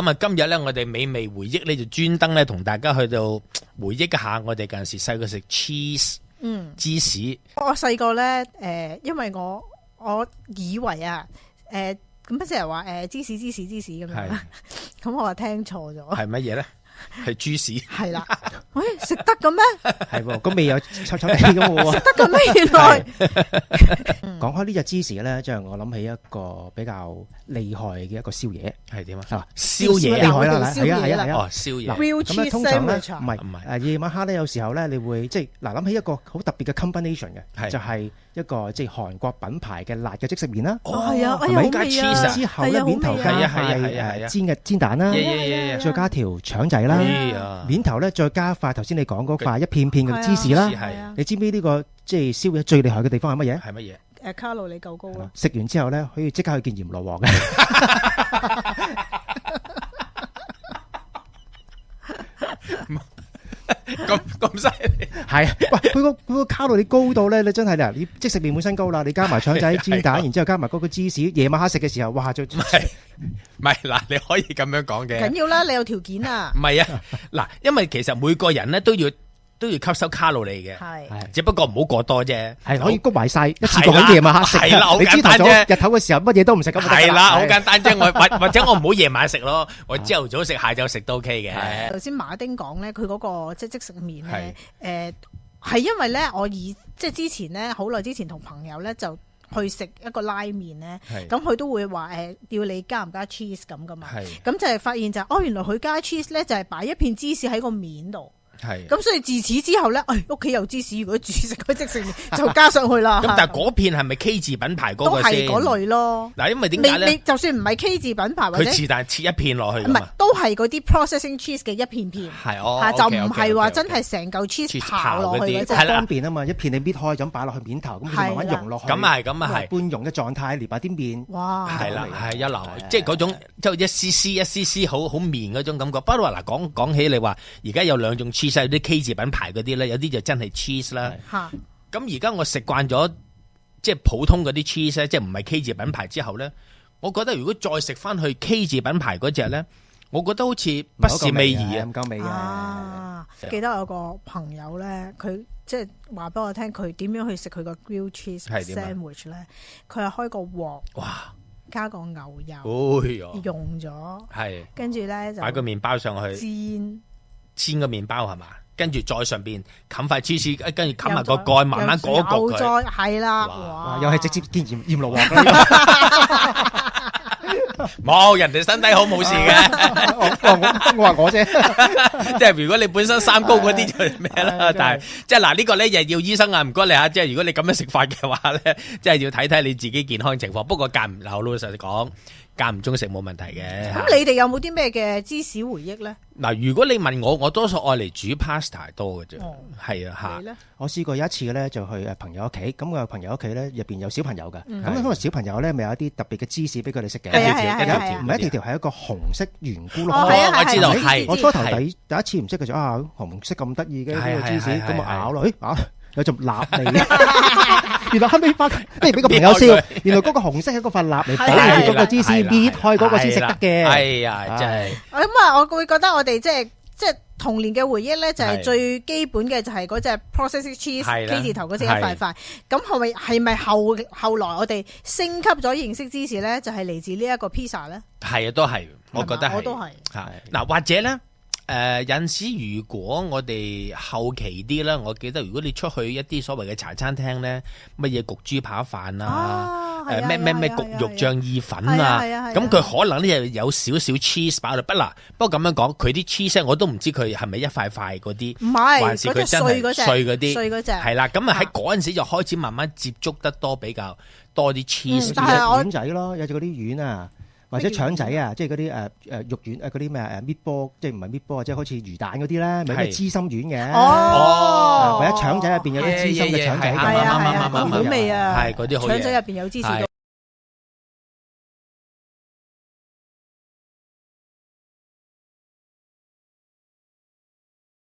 咁啊，今日咧我哋美味回憶咧就專登咧同大家去到回憶一下我哋嗰陣時細個食 cheese， 芝士。我細個咧因為我以為啊咁成日話芝士咁樣，咁我話聽錯咗。係乜嘢咧？係豬屎。係啦，喂，食得嘅咩？係喎，個味有臭臭地咁喎。食得嘅咩？原來講開呢隻芝士咧，即係我諗起一個比較厲害嘅一個宵夜，係點啊？宵夜厲害啦，係啊，宵夜。咁啊，通常咧唔係夜晚黑咧，有時候咧，你會即係諗起一個好特別嘅 combination 嘅，就係一個即係韓國品牌嘅辣嘅即食麵啦。係啊，係咪加 cheese 之後咧，面頭加係煎嘅煎蛋啦，再加條腸仔啦，面頭咧再加塊頭先你講嗰塊一片片嘅芝士啦。你知唔知呢個即係宵夜最厲害嘅地方係乜嘢？係乜嘢？卡路里夠高咯。食完之後咧，可以即刻去見閻羅王嘅。咁犀利係啊！喂，佢個卡路里高到咧，你真係啦！你即食麵本身高啦，你加埋腸仔煎蛋，然之後加埋嗰個芝士，夜晚黑食嘅時候，哇！就唔係嗱，你可以咁樣講嘅。緊要啦，你有條件啊。唔係啊，嗱，因為其實每個人咧都要吸收卡路里嘅，係，只不過唔好過多啫。係可以谷埋晒，一次過喺夜晚黑食。係啦，好簡單啫。日頭嘅時候乜嘢都唔食咁。係啦，好簡單啫。我或者我唔好夜晚食咯，我朝頭早食，下晝食都 OK 嘅。頭先馬丁講咧，佢嗰個即食麵咧，係因為咧，我之前咧好耐之前同朋友咧就去食一個拉麵咧，咁佢都會話要你加唔加 cheese 咁噶嘛。咁就係發現就原來佢加 cheese 咧就係擺一片芝士喺個面度。係，咁所以自此之後咧，屋企有芝士，如果煮食嗰即食麵就加上去啦。咁但係嗰片係咪 K 字品牌嗰個先？都係嗰類咯。嗱，因為點解咧？你就算唔係 K 字品牌，或者佢是但切一片落去，唔係都係嗰啲 processing cheese 嘅一片片。係就唔係話真係成嚿 cheese 刨落去嗰隻。係方便啊嘛，一片你搣開咁擺落去面頭，咁慢慢溶落去。咁啊係，半溶嘅狀態，連埋啲麵。哇！係啦，係一流，即係嗰種即係一絲絲好麵嗰種感覺。不過嗱，講起你話而家有兩種 cheese， 有啲 K 字品牌嗰啲咧，有啲就真係 cheese 啦。咁而家我食慣咗即係普通嗰啲 cheese 咧，即係唔係 K 字品牌之後咧，我覺得如果再食翻去 K 字品牌嗰隻咧，我覺得好似不是味兒啊，唔夠味嘅。記得有個朋友咧，佢即係話俾我聽，佢點樣去食佢個 grilled cheese sandwich 咧？佢係開個鑊，哇，加個牛油，溶咗，係，跟住咧就擺個麵包上去煎個麵包係嘛，跟住再上邊冚塊芝士，跟住冚埋個蓋，慢慢焗一焗佢。係啦，哇！又係直接見閻羅王。冇，人哋身體好冇事嘅。我話我啫，即係如果你本身三高嗰啲就咩啦，但係即係嗱呢個咧又要醫生啊，唔該你吓。即係如果你咁樣食法嘅話咧，即係要睇睇你自己健康情況。不過老老實實講，間唔中食冇問題嘅。咁你哋有冇啲咩嘅芝士回憶咧？嗱，如果你問我多數愛嚟煮 pasta 多嘅啫，係啊吓。我試過有一次咧，就去朋友屋企，咁個朋友屋企咧入邊有小朋友嘅，咁因為小朋友咧咪有一啲特別嘅芝士俾佢哋食嘅，唔係一條條係一個紅色圓咕碌。我知道係。我初頭第一次唔識嘅就紅色咁得意嘅呢個芝士，咁我咬落，有陣蠟味。原來後尾翻俾個朋友笑，原來嗰個紅色係嗰塊蠟嚟保護嗰個芝士，搣開嗰個先食得嘅。哎呀，真係。咁我會覺得我哋即係童年嘅回憶咧，就係最基本嘅就係嗰隻 processed cheese K 字頭嗰隻一塊塊。咁係咪後來我哋升級咗認識芝士咧，就係嚟自呢一個 pizza 咧？係啊，都係，我覺得係。我都係。嗱，或者咧。有陣時如果我哋後期啲啦，我記得如果你出去一啲所謂嘅茶餐廳咧，乜嘢焗豬扒飯啊，咩焗肉醬意粉啊，咁佢可能咧有少少 cheese 擺落。不過咁樣講，佢啲 cheese 我都唔知佢係咪一塊塊嗰啲，唔係，還是佢真係碎嗰啲，碎嗰隻係啦。咁喺嗰陣時就開始慢慢接觸得比較多啲 cheese。但係丸仔咯，有隻嗰啲丸啊。或者腸仔啊，即係嗰啲肉丸嗰啲咩搣波，即係唔係搣波，即係好似魚蛋嗰啲咧，咪咩芝心丸嘅。或者腸仔入邊有啲芝心嘅腸仔，好味啊！係嗰啲好嘢。腸仔入邊有芝士。